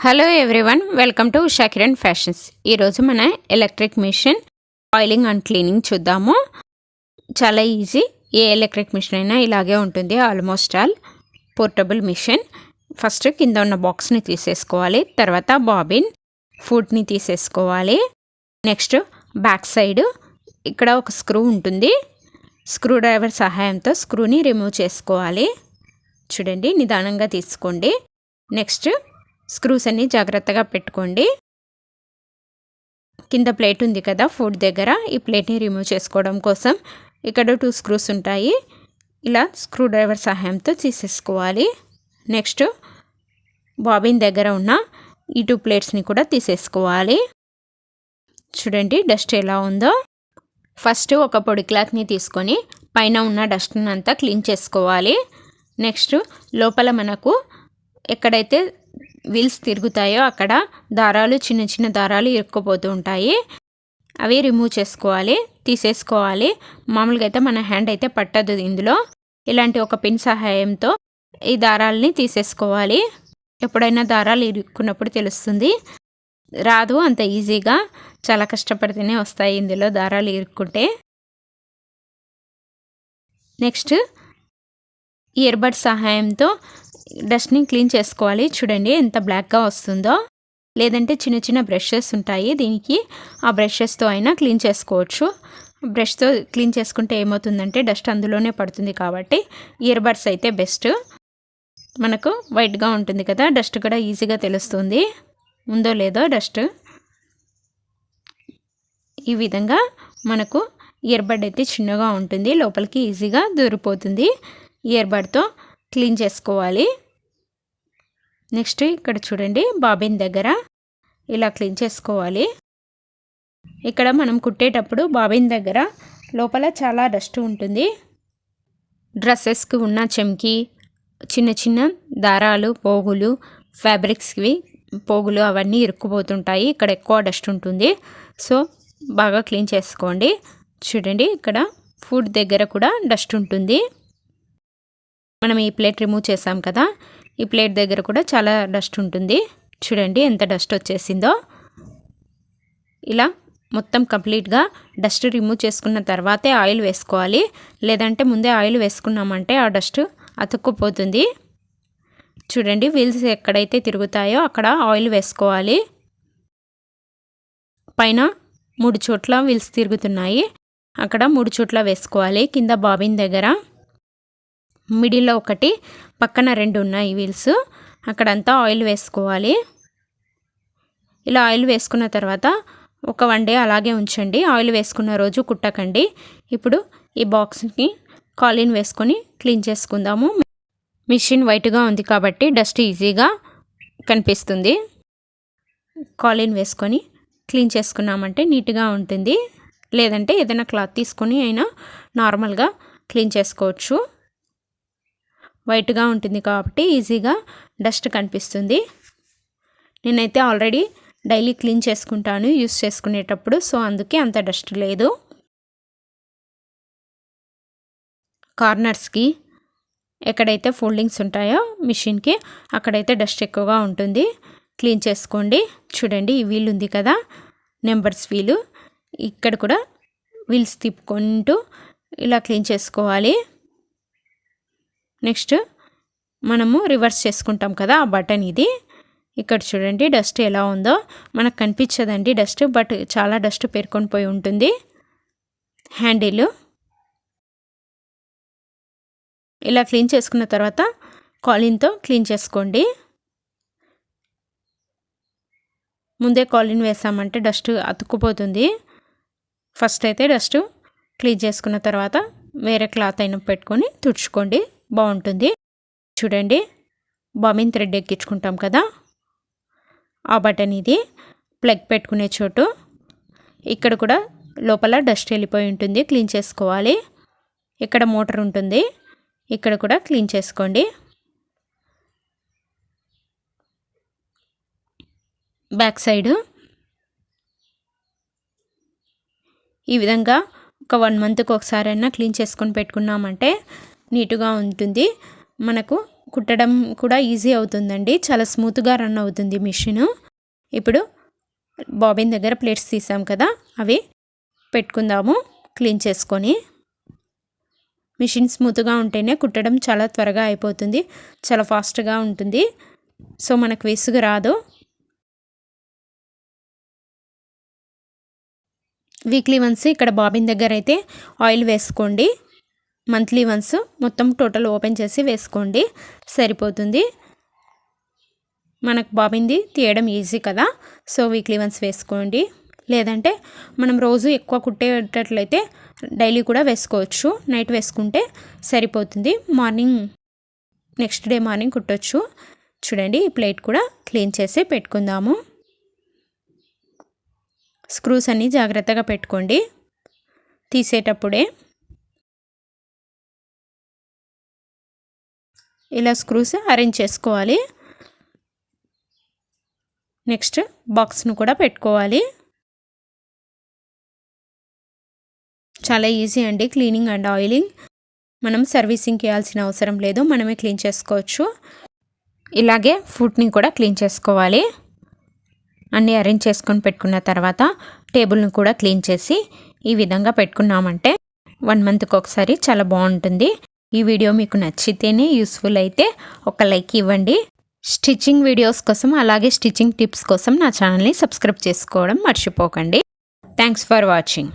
Hello everyone, welcome to Usha Kiran fashions. ఈరోజు మన electric machine oiling and cleaning చూద్దాము. చాలా ఈజీ. ఏ ఎలక్ట్రిక్ మిషన్ అయినా ఇలాగే ఉంటుంది. Almost all portable machine. First కింద ఉన్న బాక్స్ని తీసేసుకోవాలి. తర్వాత బాబిన్ ఫుడ్ని తీసేసుకోవాలి. నెక్స్ట్ బ్యాక్ సైడ్ ఇక్కడ ఒక స్క్రూ ఉంటుంది. స్క్రూ డ్రైవర్ సహాయంతో స్క్రూని రిమూవ్ చేసుకోవాలి. చూడండి, నిదానంగా తీసుకోండి. నెక్స్ట్ స్క్రూస్ అన్ని జాగ్రత్తగా పెట్టుకోండి. కింద ప్లేట్ ఉంది కదా ఫుడ్ దగ్గర, ఈ ప్లేట్ని రిమూవ్ చేసుకోవడం కోసం ఇక్కడ 2 స్క్రూస్ ఉంటాయి. ఇలా స్క్రూ డ్రైవర్ సహాయంతో తీసేసుకోవాలి. నెక్స్ట్ బాబిన్ దగ్గర ఉన్న ఈ 2 ప్లేట్స్ని కూడా తీసేసుకోవాలి. చూడండి డస్ట్ ఎలా ఉందో. ఫస్ట్ ఒక పొడి క్లాత్ని తీసుకొని పైన ఉన్న డస్ట్ని అంతా క్లీన్ చేసుకోవాలి. నెక్స్ట్ లోపల మనకు ఎక్కడైతే వీల్స్ తిరుగుతాయో అక్కడ దారాలు, చిన్న చిన్న దారాలు ఇరుక్కుపోతూ ఉంటాయి. అవి రిమూవ్ చేసుకోవాలి, తీసేసుకోవాలి. మామూలుగా అయితే మన హ్యాండ్ అయితే పట్టదు ఇందులో. ఇలాంటి ఒక పిన్ సహాయంతో ఈ దారాలని తీసేసుకోవాలి. ఎప్పుడైనా దారాలు ఇరుక్కున్నప్పుడు తెలుస్తుంది. రాదు అంత ఈజీగా, చాలా కష్టపడితేనే వస్తాయి ఇందులో దారాలు ఇరుక్కుంటే. నెక్స్ట్ ఇయర్ బడ్స్ సహాయంతో డస్ట్ని క్లీన్ చేసుకోవాలి. చూడండి ఎంత బ్లాక్గా వస్తుందో. లేదంటే చిన్న చిన్న బ్రషెస్ ఉంటాయి దీనికి, ఆ బ్రషెస్తో అయినా క్లీన్ చేసుకోవచ్చు. బ్రష్తో క్లీన్ చేసుకుంటే ఏమవుతుందంటే డస్ట్ అందులోనే పడుతుంది. కాబట్టి ఇయర్ బడ్స్ అయితే బెస్ట్. మనకు వైట్గా ఉంటుంది కదా, డస్ట్ కూడా ఈజీగా తెలుస్తుంది ఉందో లేదో డస్ట్. ఈ విధంగా మనకు ఇయర్ బడ్ అయితే చిన్నగా ఉంటుంది, లోపలికి ఈజీగా దూరిపోతుంది. ఇయర్ బడ్తో క్లీన్ చేసుకోవాలి. నెక్స్ట్ ఇక్కడ చూడండి బాబిన్ దగ్గర ఇలా క్లీన్ చేసుకోవాలి. ఇక్కడ మనం కుట్టేటప్పుడు బాబిన్ దగ్గర లోపల చాలా డస్ట్ ఉంటుంది. డ్రెస్సెస్కి ఉన్న చెమ్కి, చిన్న చిన్న దారాలు, పోగులు, ఫ్యాబ్రిక్స్వి పోగులు అవన్నీ ఇరుక్కుపోతుంటాయి. ఇక్కడ ఎక్కువ డస్ట్ ఉంటుంది. సో బాగా క్లీన్ చేసుకోండి. చూడండి ఇక్కడ ఫుడ్ దగ్గర కూడా డస్ట్ ఉంటుంది. మనం ఈ ప్లేట్ రిమూవ్ చేసాం కదా, ఈ ప్లేట్ దగ్గర కూడా చాలా డస్ట్ ఉంటుంది. చూడండి ఎంత డస్ట్ వచ్చేసిందో. ఇలా మొత్తం కంప్లీట్గా డస్ట్ రిమూవ్ చేసుకున్న తర్వాతే ఆయిల్ వేసుకోవాలి. లేదంటే ముందే ఆయిల్ వేసుకున్నామంటే ఆ డస్ట్ అతుక్కుపోతుంది. చూడండి వీల్స్ ఎక్కడైతే తిరుగుతాయో అక్కడ ఆయిల్ వేసుకోవాలి. పైన 3 చోట్ల వీల్స్ తిరుగుతున్నాయి, అక్కడ 3 చోట్ల వేసుకోవాలి. కింద బాబిన్ దగ్గర మిడిల్లో 1, పక్కన 2 ఉన్నాయి వీల్స్, అక్కడంతా ఆయిల్ వేసుకోవాలి. ఇలా ఆయిల్ వేసుకున్న తర్వాత ఒక 1 డే అలాగే ఉంచండి. ఆయిల్ వేసుకున్న రోజు కుట్టకండి. ఇప్పుడు ఈ బాక్స్ని కాలిన్ వేసుకొని క్లీన్ చేసుకుందాము. మిషన్ వైట్గా ఉంది కాబట్టి డస్ట్ ఈజీగా కనిపిస్తుంది. కాలిన్ వేసుకొని క్లీన్ చేసుకున్నామంటే నీట్గా ఉంటుంది. లేదంటే ఏదైనా క్లాత్ తీసుకొని అయినా నార్మల్గా క్లీన్ చేసుకోవచ్చు. వైట్గా ఉంటుంది కాబట్టి ఈజీగా డస్ట్ కనిపిస్తుంది. నేనైతే ఆల్రెడీ డైలీ క్లీన్ చేసుకుంటాను యూస్ చేసుకునేటప్పుడు, సో అందుకే అంత డస్ట్ లేదు. కార్నర్స్కి ఎక్కడైతే ఫోల్డింగ్స్ ఉంటాయో మిషన్కి అక్కడైతే డస్ట్ ఎక్కువగా ఉంటుంది. క్లీన్ చేసుకోండి. చూడండి ఈ వీల్ ఉంది కదా, నెంబర్స్ వీలు, ఇక్కడ కూడా వీల్స్ తిప్పుకుంటూ ఇలా క్లీన్ చేసుకోవాలి. నెక్స్ట్ మనము రివర్స్ చేసుకుంటాం కదా ఆ బటన్ ఇది. ఇక్కడ చూడండి డస్ట్ ఎలా ఉందో. మనకు కనిపించదండి డస్ట్, బట్ చాలా డస్ట్ పేరుకొని పోయి ఉంటుంది. హ్యాండిల్ ఇలా క్లీన్ చేసుకున్న తర్వాత కాలిన్తో క్లీన్ చేసుకోండి. ముందే కాలిన్ వేసామంటే డస్ట్ అతుక్కుపోతుంది. ఫస్ట్ అయితే డస్ట్ క్లీన్ చేసుకున్న తర్వాత వేరే క్లాత్ అయినా పెట్టుకొని తుడుచుకోండి, బాగుంటుంది. చూడండి బాబిన్ థ్రెడ్ ఎక్కించుకుంటాం కదా ఆ బటన్ ఇది, ప్లగ్ పెట్టుకునే చోటు. ఇక్కడ కూడా లోపల డస్ట్ వెళ్ళిపోయి ఉంటుంది, క్లీన్ చేసుకోవాలి. ఇక్కడ మోటార్ ఉంటుంది, ఇక్కడ కూడా క్లీన్ చేసుకోండి. బ్యాక్ సైడ్ ఈ విధంగా ఒక 1 మంత్కి ఒకసారైనా క్లీన్ చేసుకొని పెట్టుకున్నామంటే నీట్గా ఉంటుంది. మనకు కుట్టడం కూడా ఈజీ అవుతుందండి. చాలా స్మూత్గా రన్ అవుతుంది మిషన్. ఇప్పుడు బాబిన్ దగ్గర ప్లేట్స్ తీసాం కదా, అవి పెట్టుకుందాము క్లీన్ చేసుకొని. మిషన్ స్మూత్గా ఉంటేనే కుట్టడం చాలా త్వరగా అయిపోతుంది, చాలా ఫాస్ట్గా ఉంటుంది. సో మనకు విసుగు రాదు. వీక్లీ వన్స్ ఇక్కడ బాబిన్ దగ్గర అయితే ఆయిల్ వేసుకోండి. మంత్లీ వన్స్ మొత్తం టోటల్ ఓపెన్ చేసి వేసుకోండి, సరిపోతుంది. మనకు బాబిన్ది తీయడం ఈజీ కదా, సో వీక్లీ వన్స్ వేసుకోండి. లేదంటే మనం రోజు ఎక్కువ కుట్టేటట్లయితే డైలీ కూడా వేసుకోవచ్చు. నైట్ వేసుకుంటే సరిపోతుంది, మార్నింగ్ నెక్స్ట్ డే మార్నింగ్ కుట్టొచ్చు. చూడండి, ఈ ప్లేట్ కూడా క్లీన్ చేసి పెట్టుకుందాము. స్క్రూస్ అన్నీ జాగ్రత్తగా పెట్టుకోండి తీసేటప్పుడే. ఇలా స్క్రూస్ అరేంజ్ చేసుకోవాలి. నెక్స్ట్ బాక్స్ను కూడా పెట్టుకోవాలి. చాలా ఈజీ అండి క్లీనింగ్ అండ్ ఆయిలింగ్. మనం సర్వీసింగ్ చేయాల్సిన అవసరం లేదు, మనమే క్లీన్ చేసుకోవచ్చు. ఇలాగే ఫుడ్ని కూడా క్లీన్ చేసుకోవాలి. అన్నీ అరేంజ్ చేసుకొని పెట్టుకున్న తర్వాత టేబుల్ని కూడా క్లీన్ చేసి ఈ విధంగా పెట్టుకున్నామంటే 1 మంత్కి ఒకసారి చాలా బాగుంటుంది. ఈ వీడియో మీకు నచ్చితేనే, యూస్ఫుల్ అయితే ఒక లైక్ ఇవ్వండి. స్టిచ్చింగ్ వీడియోస్ కోసం అలాగే స్టిచ్చింగ్ టిప్స్ కోసం నా ఛానల్ని సబ్స్క్రైబ్ చేసుకోవడం మర్చిపోకండి. Thanks for watching.